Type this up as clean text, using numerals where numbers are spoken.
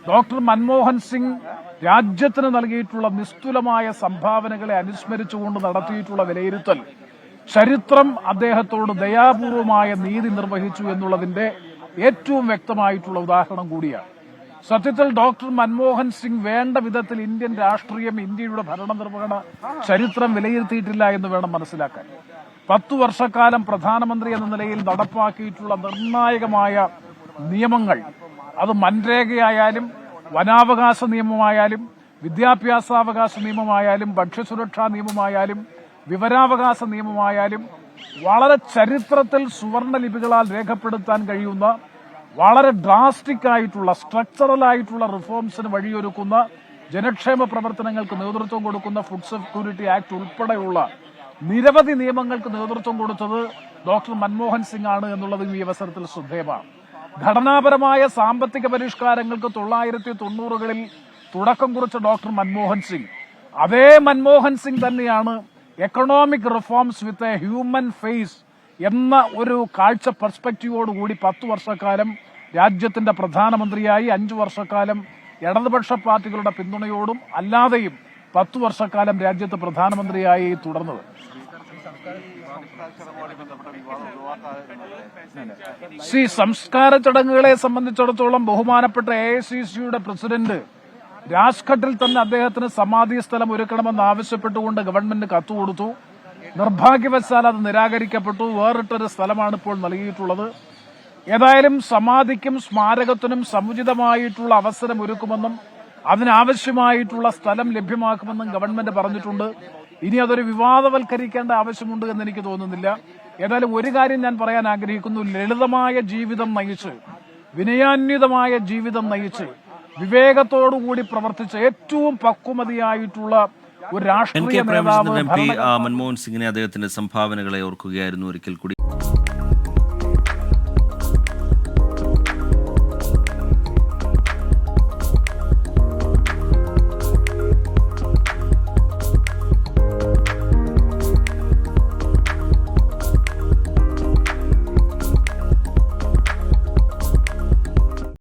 Doctor Manmohan Singh രാജ്യത്തിന് നൽകിയിട്ടുള്ള നിസ്തുലമായ സംഭാവനകളെ അനുസ്മരിച്ചുകൊണ്ട് നടത്തിയിട്ടുള്ള വിലയിരുത്തൽ ചരിത്രം അദ്ദേഹത്തോട് ദയാപൂർവമായ നീതി നിർവഹിച്ചു എന്നുള്ളതിന്റെ ഏറ്റവും വ്യക്തമായിട്ടുള്ള ഉദാഹരണം കൂടിയാണ്. സത്യത്തിൽ ഡോക്ടർ മൻമോഹൻ സിംഗ് വേണ്ട വിധത്തിൽ ഇന്ത്യൻ രാഷ്ട്രീയം, ഇന്ത്യയുടെ ഭരണനിർവഹണ ചരിത്രം വിലയിരുത്തിയിട്ടില്ല എന്ന് വേണം മനസ്സിലാക്കാൻ. 10 വർഷക്കാലം പ്രധാനമന്ത്രി എന്ന നിലയിൽ നടപ്പാക്കിയിട്ടുള്ള നിർണായകമായ നിയമങ്ങൾ, അത് മൻരേഗയായാലും വനാവകാശ നിയമമായാലും വിദ്യാഭ്യാസാവകാശ നിയമമായാലും ഭക്ഷ്യസുരക്ഷാ നിയമമായാലും വിവരാവകാശ നിയമമായാലും വളരെ ചരിത്രത്തിൽ സുവർണ ലിപികളാൽ രേഖപ്പെടുത്താൻ കഴിയുന്ന വളരെ ഡ്രാസ്റ്റിക് ആയിട്ടുള്ള സ്ട്രക്ചറൽ ആയിട്ടുള്ള റിഫോംസിന് വഴിയൊരുക്കുന്ന ജനക്ഷേമ പ്രവർത്തനങ്ങൾക്ക് നേതൃത്വം കൊടുക്കുന്ന ഫുഡ് സെക്യൂരിറ്റി ആക്ട് ഉൾപ്പെടെയുള്ള നിരവധി നിയമങ്ങൾക്ക് നേതൃത്വം കൊടുത്തത് ഡോക്ടർ മൻമോഹൻ സിംഗ് ആണ് എന്നുള്ളതും ഈ അവസരത്തിൽ ശ്രദ്ധേയമാണ്. ഘടനാപരമായ സാമ്പത്തിക പരിഷ്കാരങ്ങൾക്ക് 1990കളിൽ തുടക്കം കുറിച്ച ഡോക്ടർ മൻമോഹൻ സിംഗ്, അതേ മൻമോഹൻ സിംഗ് തന്നെയാണ് economic reforms with a human face എന്ന ഒരു കാഴ്ച പെർസ്പെക്റ്റീവോടുകൂടി 10 വർഷക്കാലം രാജ്യത്തിന്റെ പ്രധാനമന്ത്രിയായി, 5 വർഷക്കാലം ഇടതുപക്ഷ പാർട്ടികളുടെ പിന്തുണയോടും അല്ലാതെയും 10 വർഷക്കാലം രാജ്യത്ത് പ്രധാനമന്ത്രിയായി തുടർന്നത്. സംസ്കാര ചടങ്ങുകളെ സംബന്ധിച്ചിടത്തോളം ബഹുമാനപ്പെട്ട AICCയുടെ പ്രസിഡന്റ് രാജ്ഘട്ടിൽ തന്നെ അദ്ദേഹത്തിന് സമാധി സ്ഥലം ഒരുക്കണമെന്ന് ആവശ്യപ്പെട്ടുകൊണ്ട് ഗവൺമെന്റ് കത്തുകൊടുത്തു. നിർഭാഗ്യവശാൽ അത് നിരാകരിക്കപ്പെട്ടു. വേറിട്ടൊരു സ്ഥലമാണ് ഇപ്പോൾ നൽകിയിട്ടുള്ളത്. ഏതായാലും സമാധിക്കും സ്മാരകത്തിനും സമുചിതമായിട്ടുള്ള അവസരം ഒരുക്കുമെന്നും അതിനാവശ്യമായിട്ടുള്ള സ്ഥലം ലഭ്യമാക്കുമെന്നും ഗവൺമെന്റ് പറഞ്ഞിട്ടുണ്ട്. ഇനി അതൊരു വിവാദവൽക്കരിക്കേണ്ട ആവശ്യമുണ്ട് എന്ന് എനിക്ക് തോന്നുന്നില്ല. ഏതായാലും ഒരു കാര്യം ഞാൻ പറയാൻ ആഗ്രഹിക്കുന്നു. ലളിതമായ ജീവിതം നയിച്ച്, വിനയാന്വിതമായ ജീവിതം നയിച്ച്, വിവേകത്തോടുകൂടി പ്രവർത്തിച്ച ഏറ്റവും പക്വമതിയായിട്ടുള്ള ഒരു രാഷ്ട്രീയ നേതാവ് മൻമോഹൻ സിംഗിനെ അദ്ദേഹത്തിന്റെ സംഭാവനകളെ ഓർക്കുകയായിരുന്നു ഒരിക്കൽ കൂടി.